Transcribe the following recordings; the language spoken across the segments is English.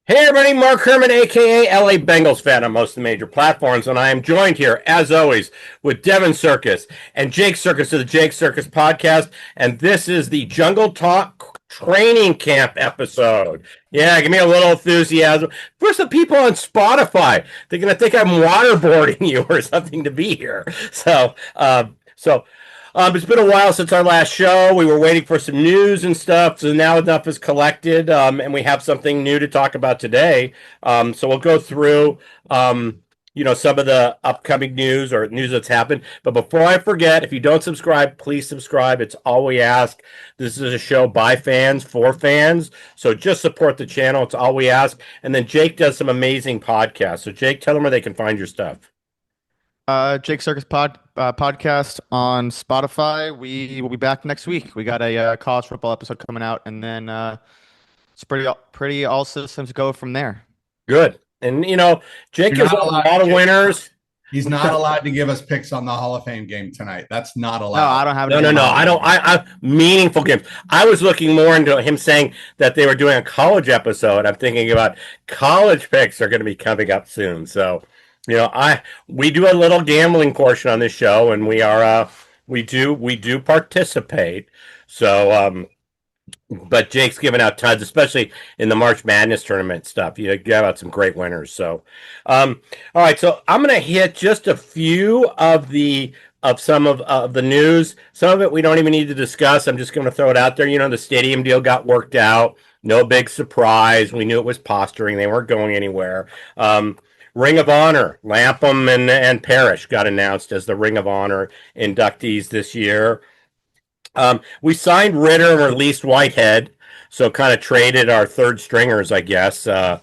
Hey everybody, Mark Herman, aka LA Bengals fan on most of the major platforms, and I am joined here, as always, with Devin Circus and Jake Circus of the Jake Circus podcast, and this is the Jungle Talk Training Camp episode. Yeah, give me a little enthusiasm. First, the people on Spotify, they're gonna think I'm waterboarding you or something to be here. It's been a while since our last show. We were waiting for some news and stuff, so now enough is collected, and we have something new to talk about today. So we'll go through, some of the upcoming news or news that's happened. But before I forget, if you don't subscribe, please subscribe. It's all we ask. This is a show by fans for fans, so just support the channel. It's all we ask. And then Jake does some amazing podcasts. So Jake, tell them where they can find your stuff. Jake Circus podcast on Spotify. We will be back next week. We got a college football episode coming out, and then it's pretty all systems go from there. Good. And Jake You're has not a allowed lot of to. winners. He's not allowed to give us picks on the Hall of Fame game tonight. That's not No, allowed. I don't have No, no, no. I don't. I meaningful games. I was looking more into him saying that they were doing a college episode. I'm thinking about college picks are going to be coming up soon. So, we do a little gambling portion on this show, and we do participate. So, but Jake's giving out tons, especially in the March Madness tournament stuff. You got out some great winners. So, all right. So I'm going to hit just a few of some of the news. Some of it we don't even need to discuss. I'm just going to throw it out there. The stadium deal got worked out. No big surprise. We knew it was posturing. They weren't going anywhere. Ring of Honor, Lapham and Parrish got announced as the Ring of Honor inductees this year. We signed Ritter and released Whitehead, so kind of traded our third stringers, I guess. And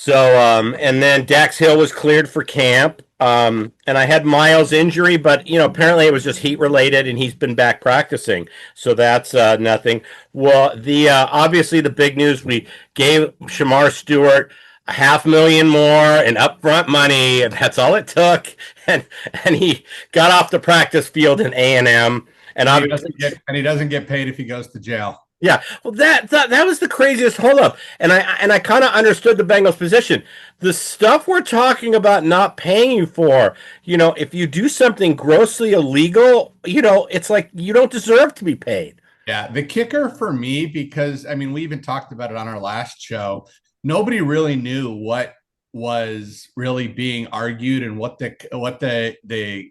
then Dax Hill was cleared for camp. And I had Miles' injury, but apparently it was just heat related, and he's been back practicing, so that's nothing. Well, the obviously the big news, we gave Shemar Stewart $500,000 more in upfront money, and that's all it took. And he got off the practice field in A&M. And he doesn't get paid if he goes to jail. Yeah, well, that was the craziest holdup, and I kind of understood the Bengals' position. The stuff we're talking about not paying you for, if you do something grossly illegal, it's like you don't deserve to be paid. Yeah, the kicker for me, because we even talked about it on our last show. Nobody really knew what was really being argued and what the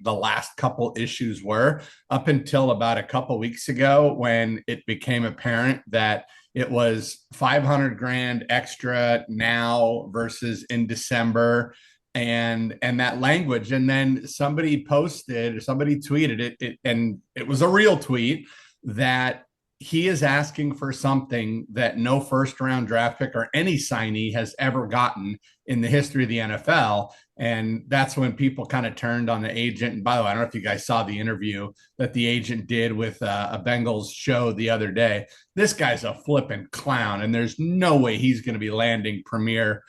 last couple issues were up until about a couple weeks ago, when it became apparent that it was 500 grand extra now versus in December, and that language. And then somebody tweeted it, and it was a real tweet, that he is asking for something that no first round draft pick or any signee has ever gotten in the history of the NFL. And that's when people kind of turned on the agent. And by the way, I don't know if you guys saw the interview that the agent did with a Bengals show the other day. This guy's a flipping clown, and there's no way he's going to be landing premier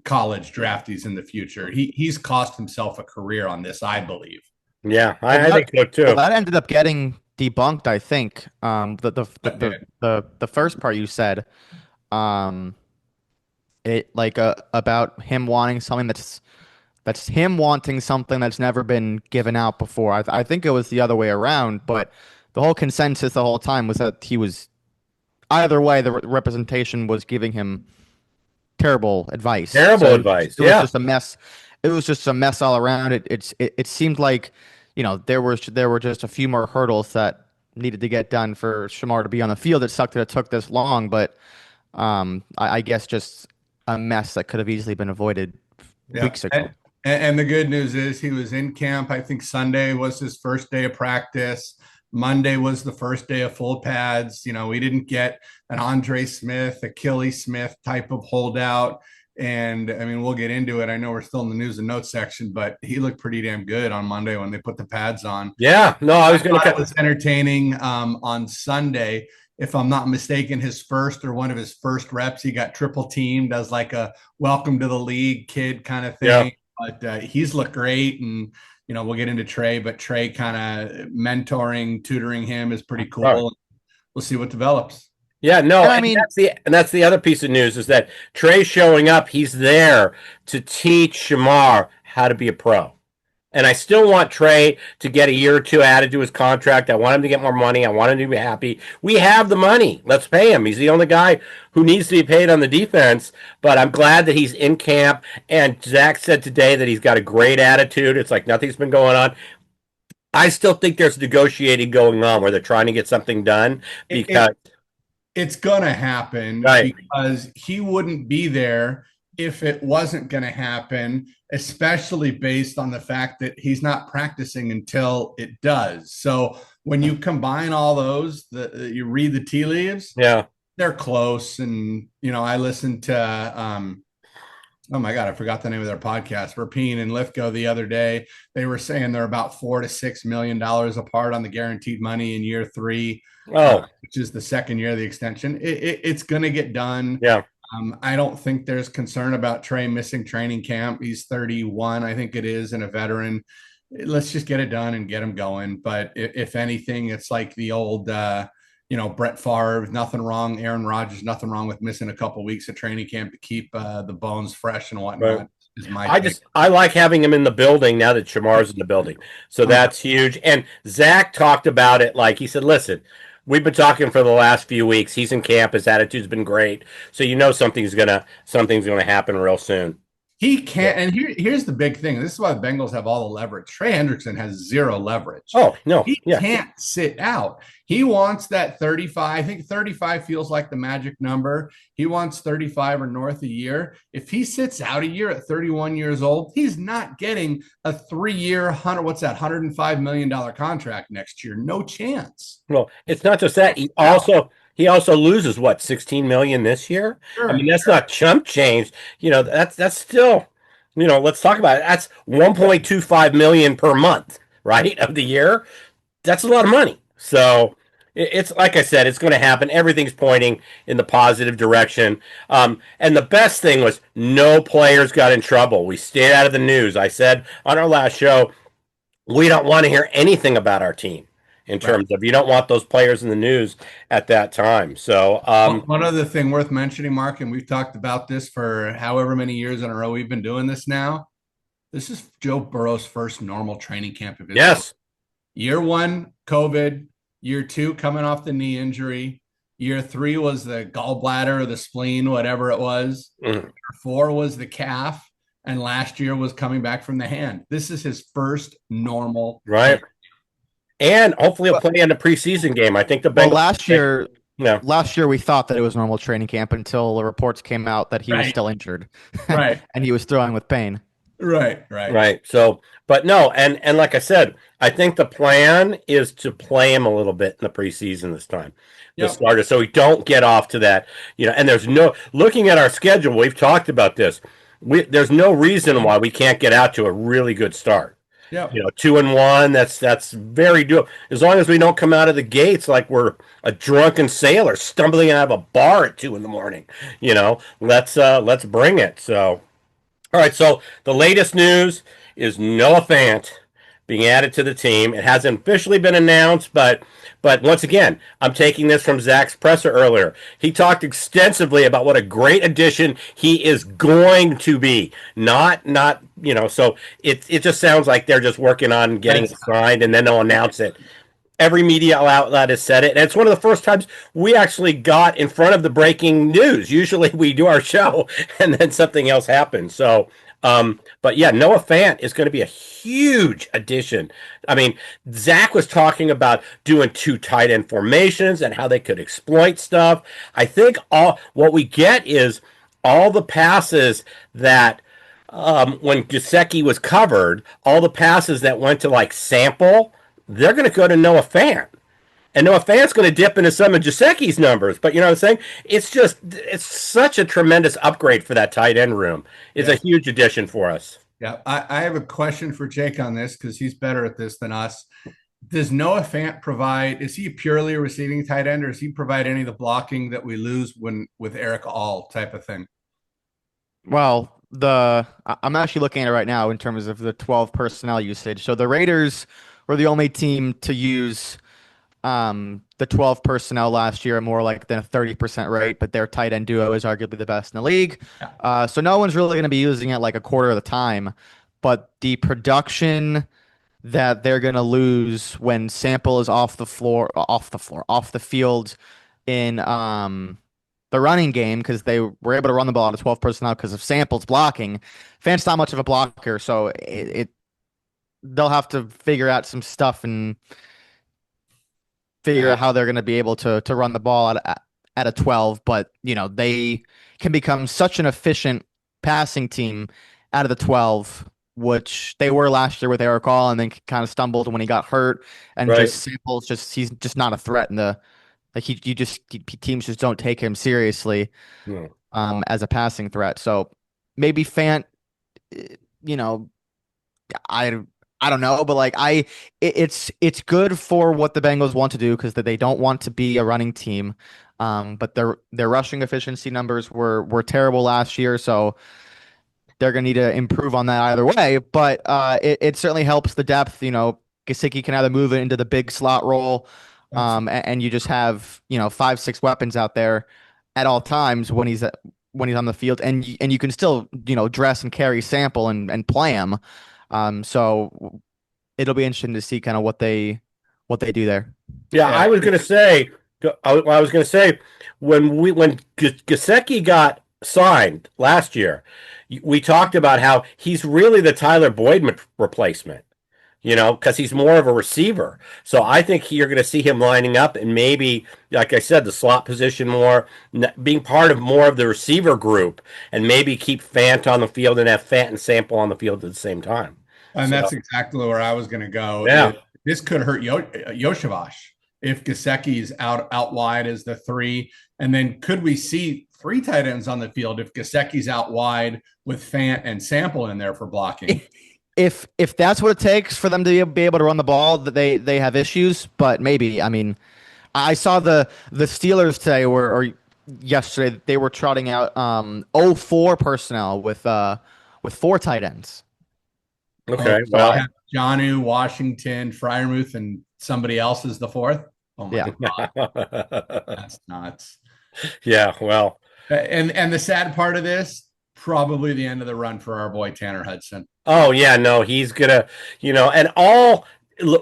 college draftees in the future. He's cost himself a career on this, I believe. Yeah, I think so too. Well, that ended up getting debunked, I think. The first part you said, about him wanting something that's him wanting something that's never been given out before. I think it was the other way around, but the whole consensus the whole time was that he was, either way, the representation was giving him terrible advice. Terrible advice. It was just a mess. It was just a mess all around. It seemed like, there were just a few more hurdles that needed to get done for Shemar to be on the field. It sucked that it took this long, but I guess just a mess that could have easily been avoided weeks ago. And the good news is he was in camp. I think Sunday was his first day of practice. Monday was the first day of full pads. We didn't get an Andre Smith, Achilles Smith type of holdout. And we'll get into it. I know we're still in the news and notes section, but he looked pretty damn good on Monday when they put the pads on. Yeah, no, I was going to. It was entertaining. On Sunday, if I'm not mistaken, his first or one of his first reps, he got triple teamed as like a welcome to the league kid kind of thing. Yeah. But he's looked great, and we'll get into Trey, but Trey kind of mentoring, tutoring him is pretty cool. Right. We'll see what develops. Yeah, no, And I and mean, that's the other piece of news is that Trey's showing up. He's there to teach Shemar how to be a pro. And I still want Trey to get a year or two added to his contract. I want him to get more money. I want him to be happy. We have the money. Let's pay him. He's the only guy who needs to be paid on the defense. But I'm glad that he's in camp. And Zach said today that he's got a great attitude. It's like nothing's been going on. I still think there's negotiating going on where they're trying to get something done It, it because, it's gonna happen right, because he wouldn't be there if it wasn't gonna happen, especially based on the fact that he's not practicing until it does. So when you combine all those, you read the tea leaves, yeah. they're close. And I listened to oh my God, I forgot the name of their podcast. Rapine and Lithgow the other day. They were saying they're about $4 to $6 million apart on the guaranteed money in year three, Oh, which is the second year of the extension. It's going to get done. yeah. I don't think there's concern about Trey missing training camp. He's 31, I think it is, and a veteran. Let's just get it done and get him going. But if anything, it's like the old Brett Favre, nothing wrong. Aaron Rodgers, nothing wrong with missing a couple of weeks of training camp to keep the bones fresh and Right. whatnot. Is my take. I like having him in the building now that Shamar's in the building. So that's huge. And Zach talked about it like he said, listen, we've been talking for the last few weeks. He's in camp, his attitude's been great. So something's gonna happen real soon. He can't. And here's the big thing. This is why the Bengals have all the leverage. Trey Hendrickson has zero leverage. Oh, no. He Yeah. can't sit out. He wants that 35. I think 35 feels like the magic number. He wants 35 or north a year. If he sits out a year at 31 years old, he's not getting a 3-year, $105 million contract next year. No chance. Well, it's not just that. He also loses what, 16 million this year? I mean, Sure. that's not chump change. That's still, let's talk about it. That's 1.25 million per month, right? Of the year. That's a lot of money. So it's like I said, it's going to happen. Everything's pointing in the positive direction. And the best thing was no players got in trouble. We stayed out of the news. I said on our last show, we don't want to hear anything about our team in terms of you don't want those players in the news at that time. So One other thing worth mentioning, Mark, and we've talked about this for however many years in a row we've been doing this now. This is Joe Burrow's first normal training camp of his career. yes, Year one, COVID. Year two, coming off the knee injury. Year three was the gallbladder or the spleen, whatever it was. Mhm. Year four was the calf. And last year was coming back from the hand. This is his first normal. Right. And hopefully he'll play in the preseason game. I think the well, Bengals. last year we thought that it was normal training camp until the reports came out that he was still injured, Right. and he was throwing with pain. Right. So, but no, and like I said, I think the plan is to play him a little bit in the preseason this time, the starter, so we don't get off to that. And there's no looking at our schedule. We've talked about this. There's no reason why we can't get out to a really good start. Yeah. 2-1. That's very doable. As long as we don't come out of the gates like we're a drunken sailor stumbling out of a bar at 2 a.m. Let's bring it. So, all right. So the latest news is Noah Fant being added to the team. It hasn't officially been announced, but once again, I'm taking this from Zach's presser earlier. He talked extensively about what a great addition he is going to be. Not so it just sounds like they're just working on getting it signed and then they'll announce it. Every media outlet has said it, and it's one of the first times we actually got in front of the breaking news. Usually we do our show and then something else happens. So but yeah, Noah Fant is going to be a huge addition. I mean, Zach was talking about doing 2 tight end formations and how they could exploit stuff. I think all what we get is all the passes that when Gesicki was covered, all the passes that went to like Sample, they're going to go to Noah Fant. And Noah Fant's going to dip into some of Gesicki's numbers, but you know what I'm saying? It's such a tremendous upgrade for that tight end room. It's a huge addition for us. Yeah. I have a question for Jake on this because he's better at this than us. Does Noah Fant is he purely a receiving tight end, or does he provide any of the blocking that we lose with Eric All type of thing? Well, I'm actually looking at it right now in terms of the 12 personnel usage. So the Raiders were the only team to use The 12 personnel last year more like than a 30% rate, but their tight end duo is arguably the best in the league. So no one's really going to be using it like a quarter of the time. But the production that they're going to lose when Sample is off the field in the running game because they were able to run the ball out of 12 personnel because of Sample's blocking. Fant's not much of a blocker, so they'll have to figure out some stuff and figure out how they're going to be able to run the ball at a 12. But they can become such an efficient passing team out of the 12, which they were last year with Eric All, and then kind of stumbled when he got hurt. And Right. just Sample's he's just not a threat in the like teams just don't take him seriously Hmm. as a passing threat. So maybe Fant, you know, I don't know, but it's good for what the Bengals want to do because they don't want to be a running team. But their rushing efficiency numbers were terrible last year, so they're going to need to improve on that either way. But it certainly helps the depth. Gesicki can either move it into the big slot role, and you just have 5-6 weapons out there at all times when he's on the field, and you can still dress and carry Sample and play him. So it'll be interesting to see kind of what they do there. Yeah, Yeah. I was going to say, when Gesicki got signed last year, we talked about how he's really the Tyler Boyd replacement, because he's more of a receiver. So I think you're going to see him lining up and maybe, like I said, the slot position more, being part of more of the receiver group, and maybe keep Fant on the field and have Fant and Sample on the field at the same time. And that's exactly where I was going to go. Yeah. This could hurt Yoshavash if Gesicki's out wide as the 3. And then could we see 3 tight ends on the field if Gesicki's out wide with Fant and Sample in there for blocking? If that's what it takes for them to be able to run the ball, that they have issues. But maybe, I mean, I saw the Steelers today or yesterday they were trotting out 04 personnel with 4 tight ends. Okay, So I have Jonnu, Washington, Freiermuth, and somebody else is the 4th. Oh my God, that's nuts. Yeah, well, and the sad part of this, probably the end of the run for our boy Tanner Hudson. oh yeah, no, he's gonna, and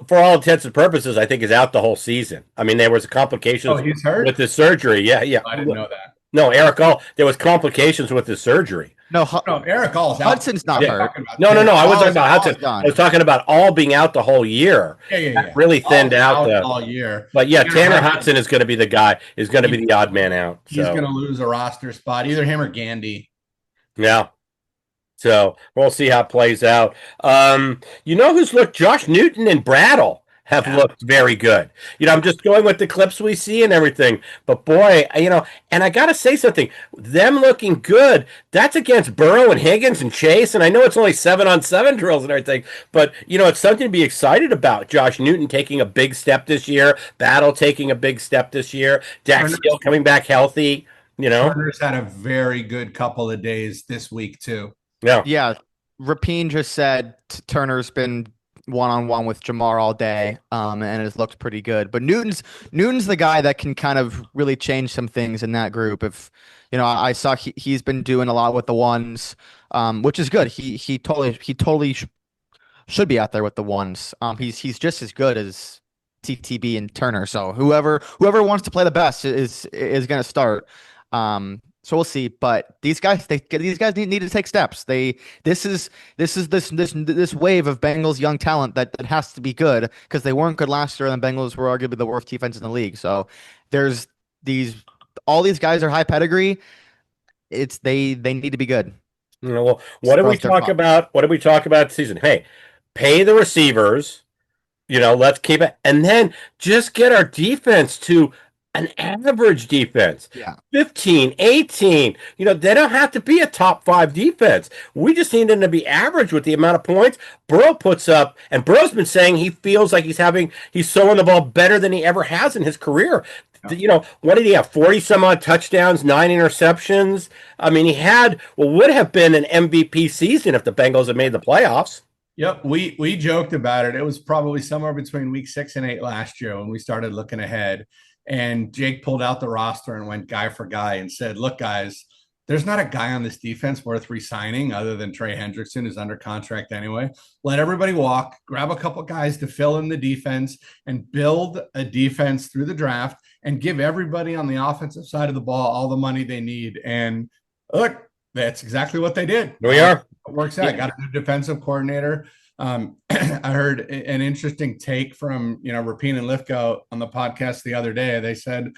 for all intents and purposes, I think is out the whole season. I mean, there was complications he's hurt with the surgery. Yeah. I didn't know that. No, Eric All, there was complications with his surgery. No, Eric All's out. Hudson's not hurt. No. I wasn't talking about Hudson. I was talking about All being out the whole year. Yeah. Really thinned out all year. But yeah, Tanner Hudson is going to be the guy. Is going to be the odd man out. He's going to lose a roster spot, either him or Gandy. Yeah. So we'll see how it plays out. Who's looked? Josh Newton and Brattle have looked very good. I'm just going with the clips we see and everything. But boy, and I got to say something. Them looking good, that's against Burrow and Higgins and Chase. And I know it's only 7-on-7 drills and everything, but, it's something to be excited about. Josh Newton taking a big step this year. Battle taking a big step this year. Dax Hill coming back healthy. Turner's had a very good couple of days this week, too. Yeah. Rapine just said Turner's been one-on-one with Shemar all day, and has looked pretty good. But Newton's the guy that can kind of really change some things in that group. If I saw he's been doing a lot with the ones, which is good. He totally should be out there with the ones. He's just as good as TTB and Turner. So whoever wants to play the best is going to start. So we'll see, but these guys need to take steps. This wave of Bengals young talent that has to be good because they weren't good last year, and the Bengals were arguably the worst defense in the league. So there's all these guys are high pedigree. They need to be good. Well, what did we talk about? What did we talk about this season? Hey, pay the receivers. Let's keep it, and then just get our defense to an average defense. Yeah. 15, 18. They don't have to be a top 5 defense. We just need them to be average with the amount of points Burrow puts up. And Burrow's been saying he feels like he's throwing the ball better than he ever has in his career. Yeah. What did he have? 40 some odd touchdowns, 9 interceptions. I mean, he had what would have been an MVP season if the Bengals had made the playoffs. Yep, we joked about it. It was probably somewhere between week 6 and 8 last year when we started looking ahead. And Jake pulled out the roster and went guy for guy and said, "Look, guys, there's not a guy on this defense worth re-signing other than Trey Hendrickson, who's under contract anyway. Let everybody walk, grab a couple guys to fill in the defense, and build a defense through the draft, and give everybody on the offensive side of the ball all the money they need." And look, that's exactly what they did. Here we are. It works out. Got a new defensive coordinator. I heard an interesting take from Rapine and Lithgow on the podcast the other day. They said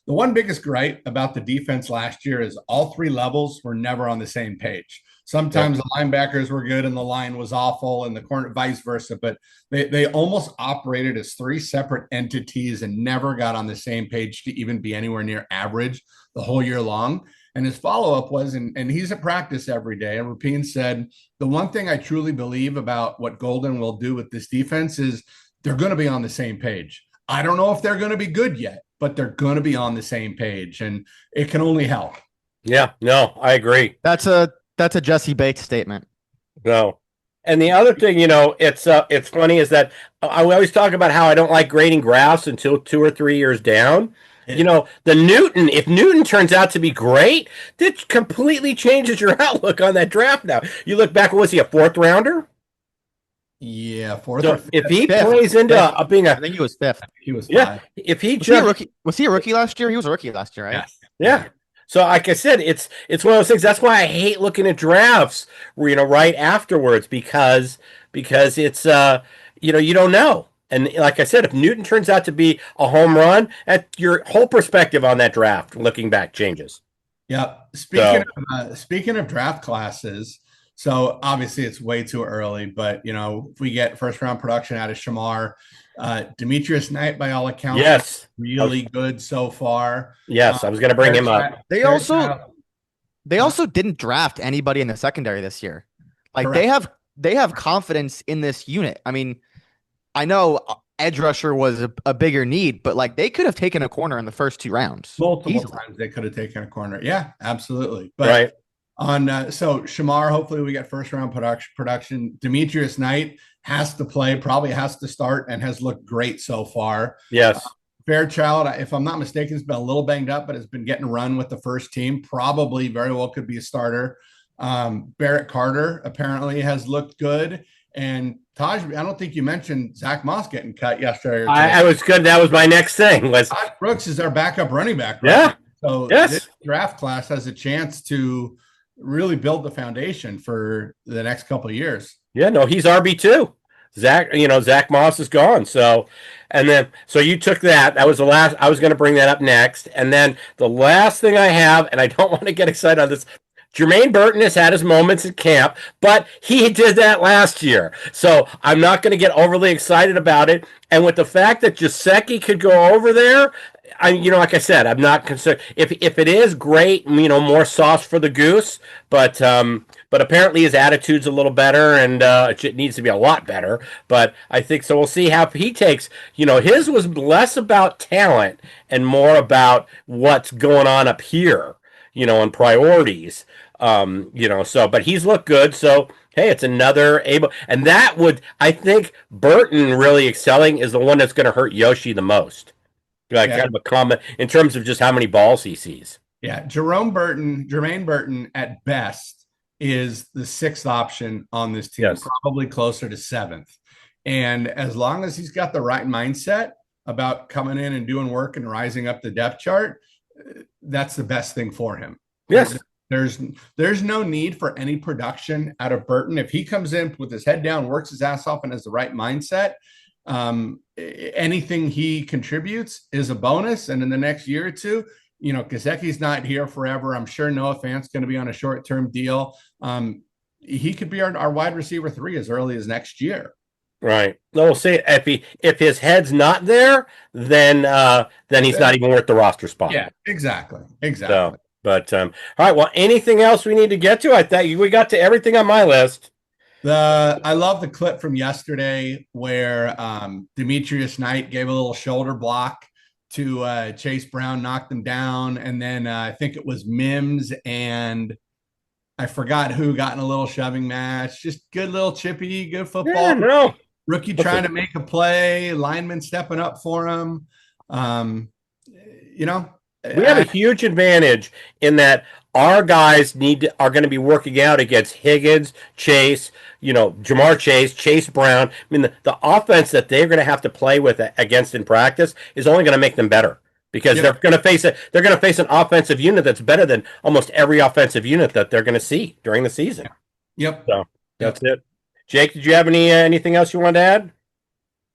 the one biggest gripe about the defense last year is all three levels were never on the same page. Sometimes the linebackers were good and the line was awful, and the corner vice versa. But they almost operated as three separate entities and never got on the same page to even be anywhere near average the whole year long. And his follow-up was, and he's at practice every day, and Rapine said, the one thing I truly believe about what Golden will do with this defense is they're going to be on the same page. I don't know if they're going to be good yet, but they're going to be on the same page, and it can only help. Yeah, no, I agree. That's a Jesse Bates statement. No. And the other thing, it's funny is that I always talk about how I don't like grading graphs until 2 or 3 years down. If Newton turns out to be great, that completely changes your outlook on that draft now. You look back, was he a 4th rounder? Yeah, 4th so or 5th. If he plays into being I think he was 5th. He was 5. Yeah. If he was he a rookie last year? He was a rookie last year, right? Yes. Yeah. So like I said, it's one of those things. That's why I hate looking at drafts, right afterwards, because it's you don't know. And like I said, if Newton turns out to be a home run, your whole perspective on that draft, looking back, changes. Yeah. Speaking of draft classes, so obviously it's way too early, but if we get first round production out of Shemar, Demetrius Knight, by all accounts, yes, really good so far. Yes, I was going to bring him up. They also didn't draft anybody in the secondary this year. Like correct. They have confidence in this unit. I mean, I know edge rusher was a bigger need, but like they could have taken a corner in the first 2 rounds. Multiple times they could have taken a corner. Yeah, absolutely. But right. So Shemar, hopefully we get first round production. Demetrius Knight has to play, probably has to start, and has looked great so far. Yes. Fairchild, if I'm not mistaken, has been a little banged up, but has been getting run with the first team. Probably very well could be a starter. Barrett Carter apparently has looked good. And Taj, I don't think you mentioned Zach Moss getting cut yesterday. I was good. That was my next thing. Taj Brooks is our backup running back. Right? Yeah. So this draft class has a chance to really build the foundation for the next couple of years. Yeah, no, he's RB2. Zach Moss is gone. So you took that. That was the last. I was going to bring that up next. And then the last thing I have, and I don't want to get excited on this, Jermaine Burton has had his moments at camp, but he did that last year. So I'm not going to get overly excited about it. And with the fact that Gesicki could go over there, like I said, I'm not concerned. If it is great, more sauce for the goose. But apparently his attitude's a little better, and it needs to be a lot better. But I think so. We'll see how he takes. His was less about talent and more about what's going on up here. And priorities. But he's looked good. So, hey, it's another and that would, I think Burton really excelling is the one that's going to hurt Yoshi the most. Kind of a comment in terms of just how many balls he sees. Yeah. Jermaine Burton at best is the 6th option on this team, probably closer to 7th. And as long as he's got the right mindset about coming in and doing work and rising up the depth chart, that's the best thing for him. Yes. There's no need for any production out of Burton. If he comes in with his head down, works his ass off, and has the right mindset, anything he contributes is a bonus. And in the next year or two, Gesicki's not here forever. I'm sure Noah Fant's going to be on a short-term deal. He could be our wide receiver 3 as early as next year. Right. We'll see if his head's not there, then he's not even worth the roster spot. Yeah, exactly. So, but all right. Well, anything else we need to get to? I thought we got to everything on my list. I love the clip from yesterday where Demetrius Knight gave a little shoulder block to Chase Brown, knocked him down, and then I think it was Mims and I forgot who got in a little shoving match. Just good little chippy, good Yeah, football. no. Rookie Listen, trying to make a play, lineman stepping up for him. Um, you know, we have a huge advantage in that our guys are going to be working out against Higgins, Chase, Jamar Chase, Chase Brown. I mean, the offense that they're going to have to play with against in practice is only going to make them better because yep, they're going to face it. They're going to face an offensive unit that's better than almost every offensive unit that they're going to see during the season. yep, So that's yep. it. Jake, did you have anything else you wanted to add?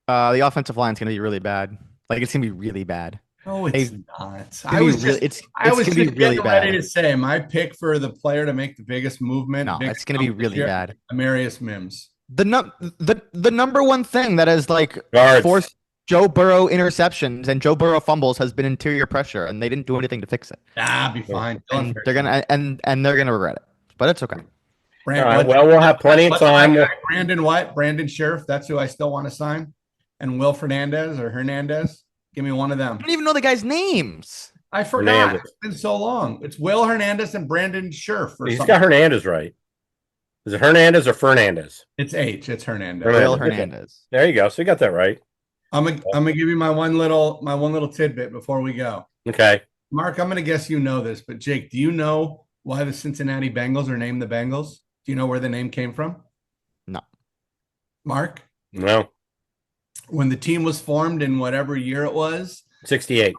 The offensive line is going to be really bad. Like it's going to be really bad. No, it's not. It's I gonna be was really, just, it's I it's was gonna be just really getting ready bad. to say my pick for the player to make the biggest movement, No, biggest it's gonna be jump this really year, bad. Amarius Mims. The number one thing that has like Guards. forced Joe Burrow interceptions and Joe Burrow fumbles has been interior pressure, and they didn't do anything to fix it. Be fine. And they're gonna and they're gonna regret it, but it's okay. All right. Well, we'll have plenty of time. Brandon what? Brandon Sheriff. That's who I still want to sign. And Will Fernandez or Hernandez. Give me one of them. I don't even know the guys' names. I forgot. Hernandez. It's been so long. It's Will Hernandez and Brandon Sheriff. He's got Hernandez right. Is it Hernandez or Fernandez? It's H. It's Hernandez. Will Hernandez. There you go. So you got that right. I'm gonna give you my one little tidbit before we go. Okay. Mark, I'm gonna guess you know this, but Jake, do you know why the Cincinnati Bengals are named the Bengals? Do you know where the name came from? No. Mark? No. When the team was formed in whatever year it was, 68.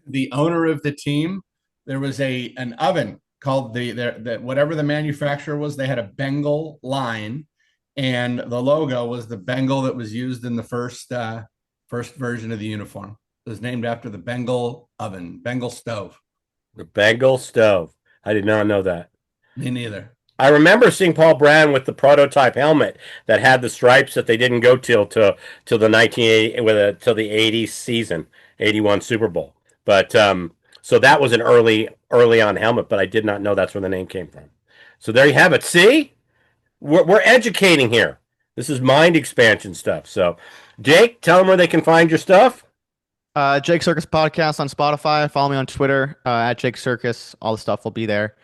the owner of the team, there was an oven called the whatever the manufacturer was. They had a Bengal line, and the logo was the Bengal that was used in the first version of the uniform. It was named after the Bengal oven, Bengal stove. The Bengal stove. I did not know that. Me neither. I remember seeing Paul Brown with the prototype helmet that had the stripes that they didn't go till the 1980 till the 80s season, 81 Super Bowl. But so that was an early on helmet, but I did not know that's where the name came from. So there you have it. See, we're educating here. This is mind expansion stuff. So, Jake, tell them where they can find your stuff. Jake Circus Podcast on Spotify. Follow me on Twitter at Jake Circus. All the stuff will be there.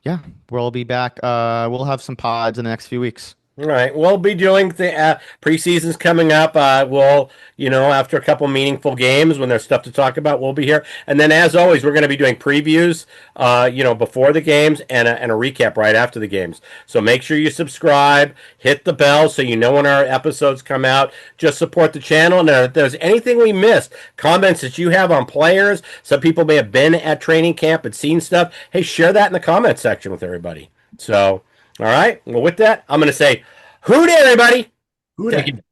Yeah, we'll be back. We'll have some pods in the next few weeks. All right. We'll be doing the preseason's coming up. We'll, after a couple meaningful games when there's stuff to talk about, we'll be here. And then, as always, we're going to be doing previews, before the games and a recap right after the games. So make sure you subscribe, hit the bell so you know when our episodes come out. Just support the channel. And if there's anything we missed, comments that you have on players, some people may have been at training camp and seen stuff. Hey, share that in the comment section with everybody. So. All right. Well, with that, I'm going to say, hoot, everybody. Hoot.